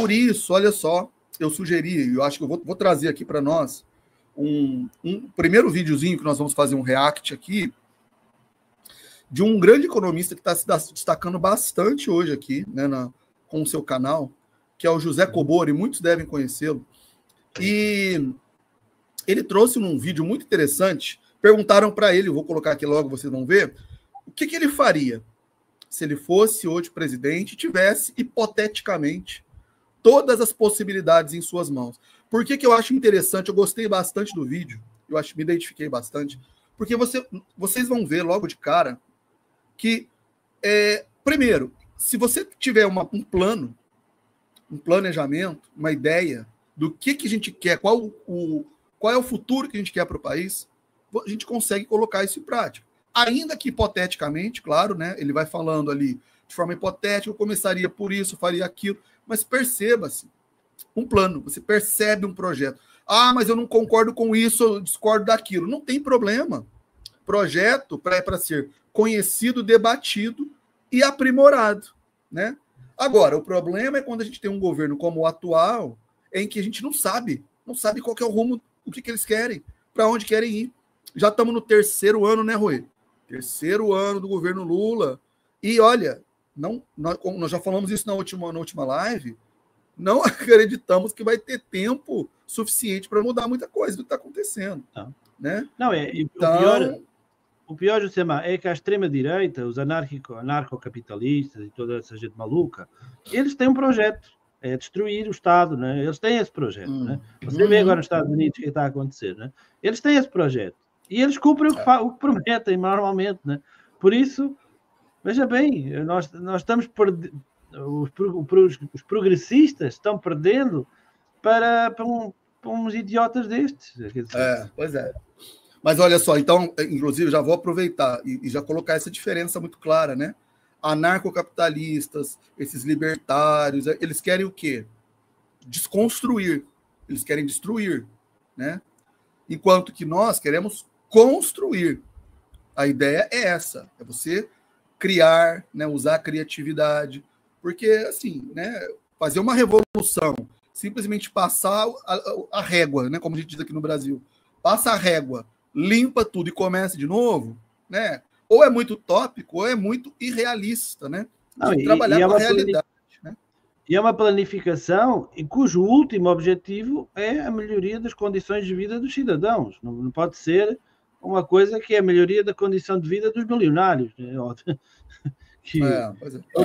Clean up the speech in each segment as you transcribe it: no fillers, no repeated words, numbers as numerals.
Por isso, olha só, eu sugeri, eu acho que eu vou trazer aqui para nós um primeiro videozinho que nós vamos fazer um react aqui de um grande economista que está se destacando bastante hoje aqui, né, com o seu canal, que é o José Cobori, muitos devem conhecê-lo. E ele trouxe um vídeo muito interessante. Perguntaram para ele, eu vou colocar aqui logo, vocês vão ver, o que ele faria se ele fosse hoje presidente e tivesse, hipoteticamente, todas as possibilidades em suas mãos. Por que eu acho interessante? Eu gostei bastante do vídeo, me identifiquei bastante, porque vocês vão ver logo de cara que, primeiro, se você tiver um plano, um planejamento, uma ideia do que a gente quer, qual é o futuro que a gente quer para o país, a gente consegue colocar isso em prática. Ainda que hipoteticamente, claro, né? Ele vai falando ali de forma hipotética, eu começaria por isso, faria aquilo, mas perceba-se um plano, você percebe um projeto. Ah, mas eu não concordo com isso, eu discordo daquilo. Não tem problema. Projeto é para ser conhecido, debatido e aprimorado, né? Agora, o problema é quando a gente tem um governo como o atual, em que a gente não sabe qual que é o rumo, o que eles querem, para onde querem ir. Já estamos no terceiro ano, né, Rui? Terceiro ano do governo Lula. E olha, nós já falamos isso na última live, não acreditamos que vai ter tempo suficiente para mudar muita coisa do que está acontecendo. Não, né? Não então... o pior, Josema, é que a extrema-direita, os anarcocapitalistas e toda essa gente maluca, eles têm um projeto, é destruir o Estado, né? Eles têm esse projeto. Né? Você vê agora nos Estados Unidos o que está a acontecer. Né? Eles têm esse projeto. E eles cumprem o que prometem normalmente. Né? Por isso, veja bem, nós estamos perdendo, os progressistas estão perdendo para uns idiotas destes. Pois é. Mas olha só, então, inclusive, já vou aproveitar e já colocar essa diferença muito clara, né? Anarcocapitalistas, esses libertários, eles querem o quê? Desconstruir. Eles querem destruir, né? Enquanto que nós queremos construir. A ideia é essa, é você criar, né, usar a criatividade, porque, assim, né, fazer uma revolução, simplesmente passar a régua, né, como a gente diz aqui no Brasil, passa a régua, limpa tudo e começa de novo, né? Ou é muito utópico, ou é muito irrealista, né? Trabalhar com a realidade. Né? E é uma planificação cujo último objetivo é a melhoria das condições de vida dos cidadãos. Não pode ser uma coisa que é a melhoria da condição de vida dos milionários. Né? O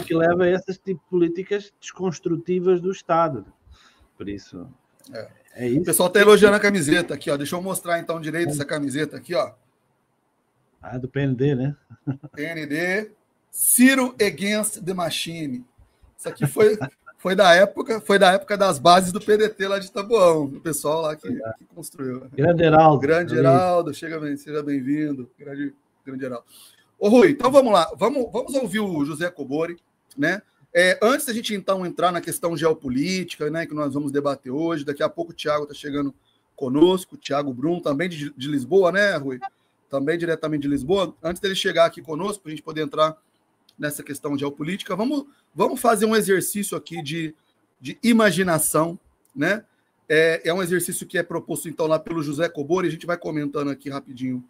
que leva a essas tipo de políticas desconstrutivas do Estado. Por isso... É isso. O pessoal está elogiando a camiseta aqui, ó. Deixa eu mostrar então direito essa camiseta aqui, ó. Do PND, né? PND, Ciro Against the Machine. Isso aqui foi da época das bases do PDT lá de Taboão, o pessoal lá que construiu. Grande Heraldo. Grande Heraldo, seja bem-vindo. Grande Heraldo. Ô, Rui, então vamos lá. Vamos ouvir o José Cobori, né? Antes da gente, então, entrar na questão geopolítica, né, que nós vamos debater hoje, daqui a pouco o Thiago está chegando conosco, o Thiago Brum, também de Lisboa, né, Rui? Também diretamente de Lisboa. Antes dele chegar aqui conosco, para a gente poder entrar nessa questão geopolítica, vamos fazer um exercício aqui de imaginação, né? É um exercício que é proposto, então, lá pelo José Cobori, a gente vai comentando aqui rapidinho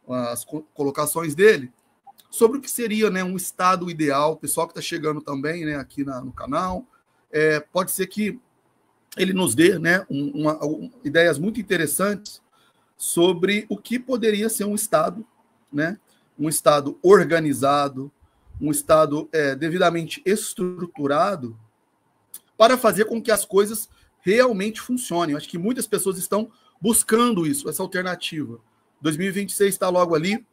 as colocações dele, sobre o que seria, né, um estado ideal. O pessoal que está chegando também, né, aqui no canal, pode ser que ele nos dê, né, ideias muito interessantes sobre o que poderia ser um estado, né, um estado organizado, um estado devidamente estruturado para fazer com que as coisas realmente funcionem. Eu acho que muitas pessoas estão buscando isso, essa alternativa. 2026 está logo ali.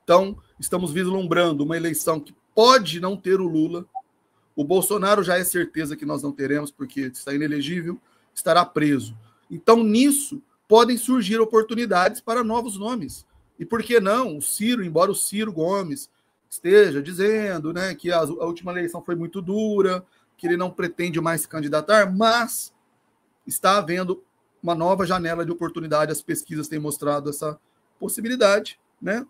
Então, estamos vislumbrando uma eleição que pode não ter o Lula. O Bolsonaro já é certeza que nós não teremos, porque está inelegível, estará preso. Então, nisso, podem surgir oportunidades para novos nomes. E por que não? O Ciro, embora o Ciro Gomes esteja dizendo, né, que a última eleição foi muito dura, que ele não pretende mais se candidatar, mas está havendo uma nova janela de oportunidade. As pesquisas têm mostrado essa possibilidade, né?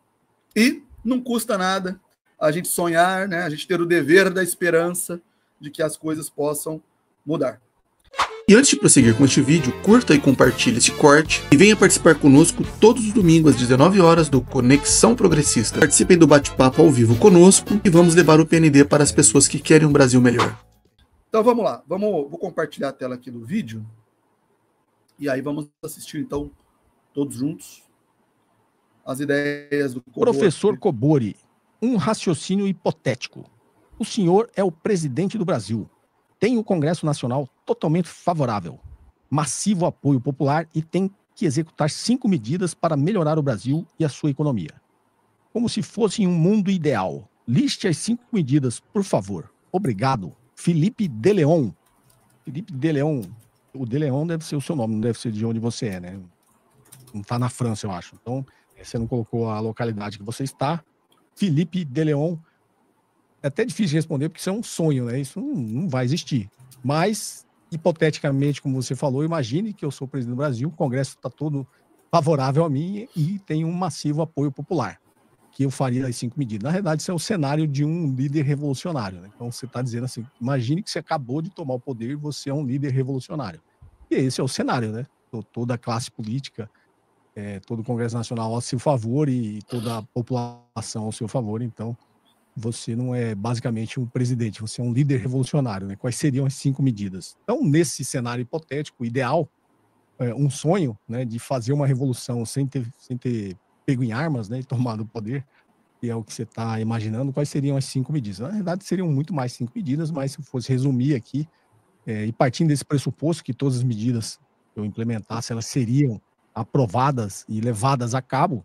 E não custa nada a gente sonhar, né? A gente ter o dever da esperança de que as coisas possam mudar. E antes de prosseguir com este vídeo, curta e compartilhe esse corte e venha participar conosco todos os domingos às 19 horas do Conexão Progressista. Participem do bate-papo ao vivo conosco e vamos levar o PND para as pessoas que querem um Brasil melhor. Então vamos lá, vou compartilhar a tela aqui do vídeo e aí vamos assistir então todos juntos as ideias do Cobori. Professor Cobori, um raciocínio hipotético. O senhor é o presidente do Brasil. Tem o Congresso Nacional totalmente favorável, massivo apoio popular e tem que executar 5 medidas para melhorar o Brasil e a sua economia. Como se fosse em um mundo ideal. Liste as 5 medidas, por favor. Obrigado. Felipe de Leon. Felipe de Leon. O de Leon deve ser o seu nome, não deve ser de onde você é, né? Não está na França, eu acho. Então, você não colocou a localidade que você está. Felipe de Leon. É até difícil de responder, porque isso é um sonho, né? Isso não vai existir. Mas, hipoteticamente, como você falou, imagine que eu sou presidente do Brasil, o Congresso está todo favorável a mim e tem um massivo apoio popular, que eu faria as 5 medidas. Na verdade, isso é o cenário de um líder revolucionário, né? Então, você está dizendo assim, imagine que você acabou de tomar o poder e você é um líder revolucionário. E esse é o cenário, né? Toda a classe política, todo o Congresso Nacional ao seu favor e toda a população ao seu favor, então você não é basicamente um presidente, você é um líder revolucionário, né? Quais seriam as 5 medidas? Então, nesse cenário hipotético, ideal, um sonho, né, de fazer uma revolução sem ter pego em armas, né, e tomado o poder, que é o que você está imaginando, quais seriam as 5 medidas? Na verdade, seriam muito mais 5 medidas, mas se eu fosse resumir aqui, e partindo desse pressuposto que todas as medidas que eu implementasse, elas seriam aprovadas e levadas a cabo,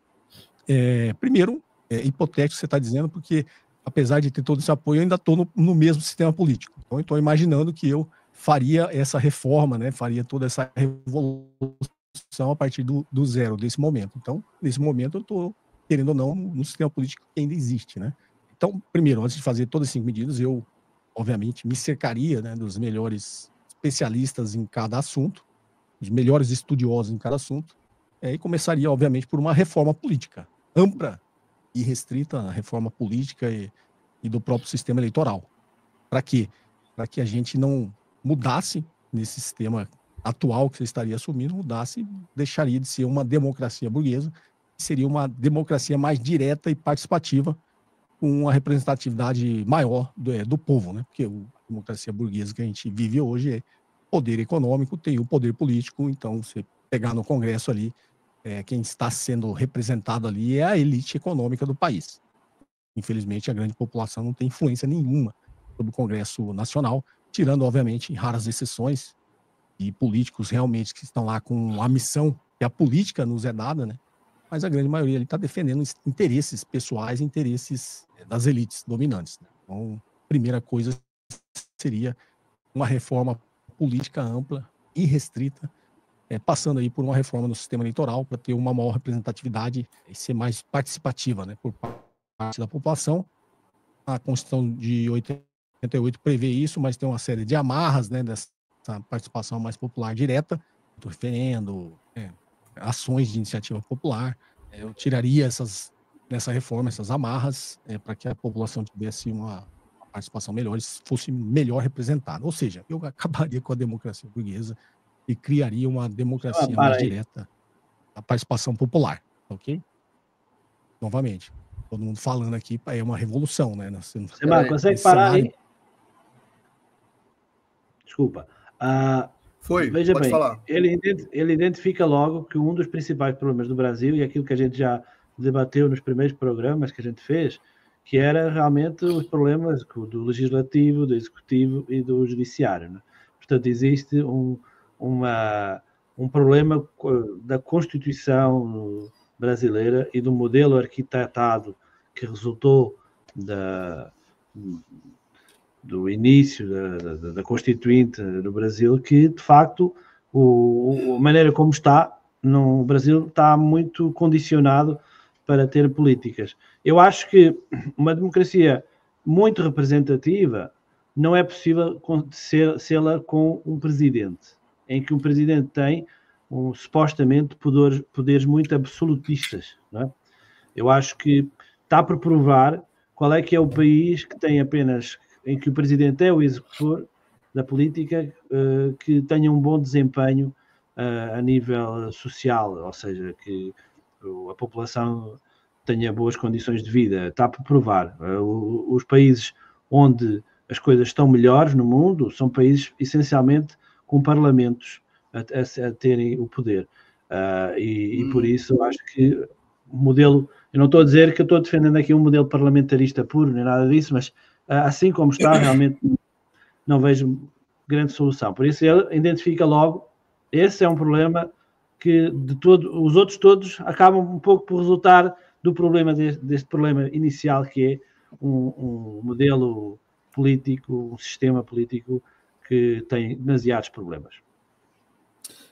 primeiro, hipotético você está dizendo, porque apesar de ter todo esse apoio, eu ainda estou no mesmo sistema político. Então, eu estou imaginando que eu faria essa reforma, né? Faria toda essa revolução a partir do zero, desse momento. Então, nesse momento, eu estou, querendo ou não, no sistema político que ainda existe, né? Então, primeiro, antes de fazer todas as 5 medidas, eu, obviamente, me cercaria, né, dos melhores especialistas em cada assunto, os melhores estudiosos em cada assunto, e começaria, obviamente, por uma reforma política ampla e restrita, a reforma política e do próprio sistema eleitoral. Para quê? Para que a gente não mudasse nesse sistema atual que você estaria assumindo, mudasse, deixaria de ser uma democracia burguesa, seria uma democracia mais direta e participativa, com uma representatividade maior do povo, né? Porque a democracia burguesa que a gente vive hoje é poder econômico, tem o poder político, então você pegar no Congresso ali, quem está sendo representado ali é a elite econômica do país. Infelizmente, a grande população não tem influência nenhuma sobre o Congresso Nacional, tirando, obviamente, raras exceções de políticos realmente que estão lá com a missão que a política nos é dada, né? Mas a grande maioria ali está defendendo interesses pessoais, interesses das elites dominantes, né? Então, a primeira coisa seria uma reforma política ampla e restrita, passando aí por uma reforma no sistema eleitoral para ter uma maior representatividade e ser mais participativa, né, por parte da população. A Constituição de 88 prevê isso, mas tem uma série de amarras, né, dessa participação mais popular direta, do referendo, ações de iniciativa popular. Eu tiraria nessa reforma, essas amarras, para que a população tivesse uma participação melhor e fosse melhor representada. Ou seja, eu acabaria com a democracia burguesa e criaria uma democracia mais direta, a participação popular, ok? Novamente, todo mundo falando aqui, é uma revolução, né? Você consegue parar aí? Desculpa. Veja bem, falar. Ele identifica logo que um dos principais problemas do Brasil, e aquilo que a gente já debateu nos primeiros programas que a gente fez, que era realmente os problemas do legislativo, do executivo e do judiciário, né? Portanto, existe um problema da Constituição brasileira e do modelo arquitetado que resultou do início da Constituinte do Brasil, que, de facto, a maneira como está, o Brasil está muito condicionado para ter políticas. Eu acho que uma democracia muito representativa não é possível ser-la com um presidente, em que um presidente tem supostamente poderes muito absolutistas, não é? Eu acho que está por provar qual é que é o país que tem apenas, em que o presidente é o executor da política que tenha um bom desempenho a nível social, ou seja, que a população tenha boas condições de vida. Está por provar. Os países onde as coisas estão melhores no mundo são países essencialmente com parlamentos a terem o poder. E por isso eu acho que o modelo, eu não estou a dizer que eu estou defendendo aqui um modelo parlamentarista puro, nem nada disso, mas assim como está, realmente não vejo grande solução. Por isso ele identifica logo, esse é um problema que os outros todos acabam um pouco por resultar do problema deste problema inicial, que é um modelo político, um sistema político que tem demasiados problemas.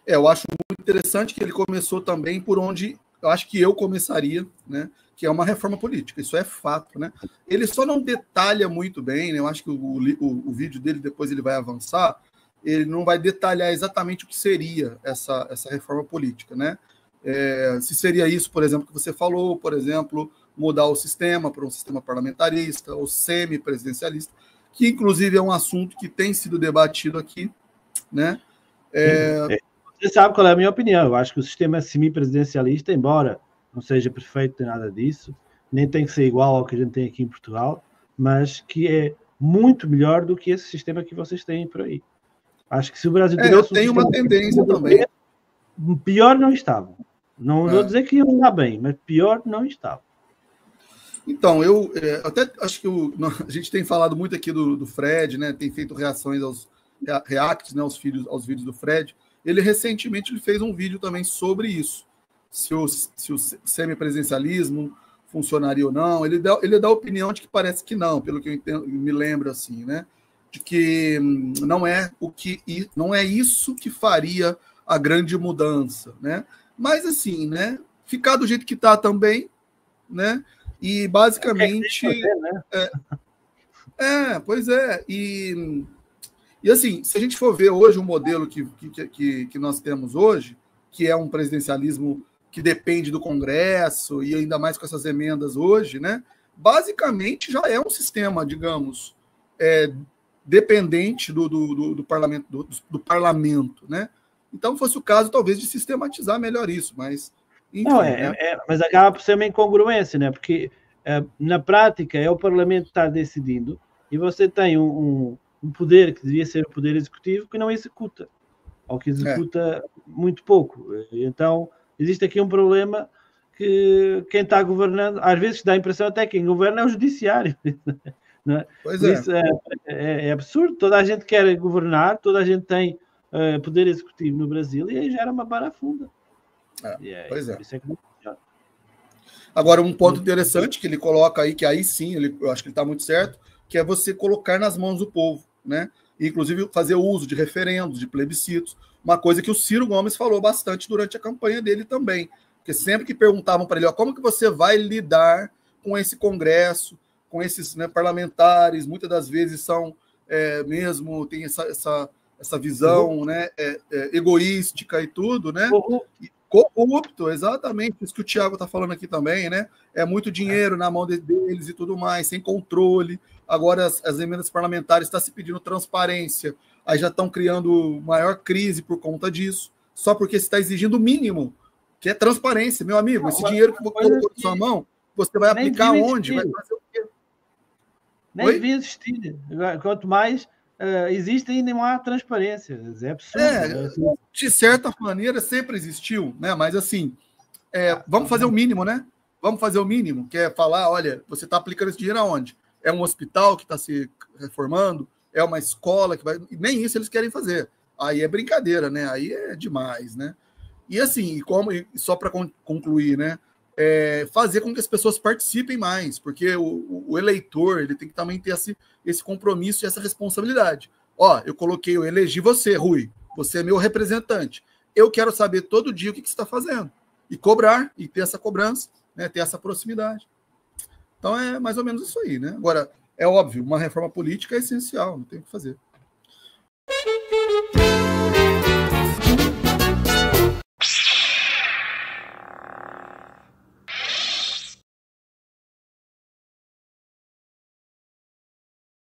Eu acho muito interessante que ele começou também por onde eu acho que eu começaria, né? Que é uma reforma política, isso é fato, né? Ele só não detalha muito bem, né? Eu acho que o vídeo dele, depois ele vai avançar, ele não vai detalhar exatamente o que seria essa reforma política, né? Se seria isso, por exemplo, que você falou, por exemplo, mudar o sistema para um sistema parlamentarista ou semipresidencialista, que inclusive é um assunto que tem sido debatido aqui, né? Você sabe qual é a minha opinião. Eu acho que o sistema semipresidencialista, embora não seja perfeito nem nada disso, nem tem que ser igual ao que a gente tem aqui em Portugal, mas que é muito melhor do que esse sistema que vocês têm por aí. Acho que se o Brasil tivesse eu tenho uma tendência também. Pior não estava. Não vou dizer que ia andar bem, mas pior não estava. Então, eu até acho que a gente tem falado muito aqui do Fred, né? Tem feito reações aos reacts, né? Aos vídeos do Fred. Ele recentemente fez um vídeo também sobre isso. Se o semipresidencialismo funcionaria ou não. Ele dá a opinião de que parece que não, pelo que eu entendo, me lembro assim, né? De que não é isso que faria a grande mudança, né? Mas assim, né? Ficar do jeito que está também, né? E basicamente pois é. E assim, se a gente for ver hoje um modelo que nós temos hoje, que é um presidencialismo que depende do Congresso, e ainda mais com essas emendas hoje, né? Basicamente já é um sistema, digamos, dependente do parlamento, né? Então, fosse o caso, talvez, de sistematizar melhor isso, mas... Enfim, não, mas acaba por ser uma incongruência, né? Porque na prática é o Parlamento que está decidindo e você tem um poder que devia ser o poder executivo que não executa, ou que executa muito pouco. Então, existe aqui um problema que quem está governando, às vezes dá a impressão até que quem governa é o judiciário. Não é? Pois isso é absurdo. Toda a gente quer governar, toda a gente tem poder executivo no Brasil e aí gera uma barafunda. Pois é. Isso é que não funciona. Agora, um ponto interessante que ele coloca aí, que aí sim, eu acho que ele está muito certo, que é você colocar nas mãos do povo, né? E, inclusive, fazer uso de referendos, de plebiscitos, uma coisa que o Ciro Gomes falou bastante durante a campanha dele também, porque sempre que perguntavam para ele, como que você vai lidar com esse Congresso, com esses, né, parlamentares, muitas das vezes são mesmo, tem essa visão, né, egoística e tudo, né? Corrupto, exatamente, isso que o Thiago está falando aqui também, né? É muito dinheiro na mão deles e tudo mais, sem controle. Agora as emendas parlamentares estão se pedindo transparência, aí já estão criando maior crise por conta disso, só porque você está exigindo o mínimo, que é transparência, meu amigo. Esse dinheiro que você colocou na sua mão, você vai aplicar onde? Vai fazer o quê? Nem devia existir. Quanto mais existe, ainda não há transparência. É absurdo. De certa maneira, sempre existiu, né? Mas assim, vamos fazer o mínimo, né? Vamos fazer o mínimo, que é falar, olha, você está aplicando esse dinheiro aonde? É um hospital que está se reformando? É uma escola que vai... Nem isso eles querem fazer. Aí é brincadeira, né? Aí é demais, né? E assim, só para concluir, né? Fazer com que as pessoas participem mais, porque o eleitor ele tem que também ter esse compromisso e essa responsabilidade. Eu elegi você, Rui, você é meu representante. Eu quero saber todo dia o que você está fazendo. E cobrar, e ter essa cobrança, né, ter essa proximidade. Então é mais ou menos isso aí, né? Agora, é óbvio, uma reforma política é essencial, não tem o que fazer.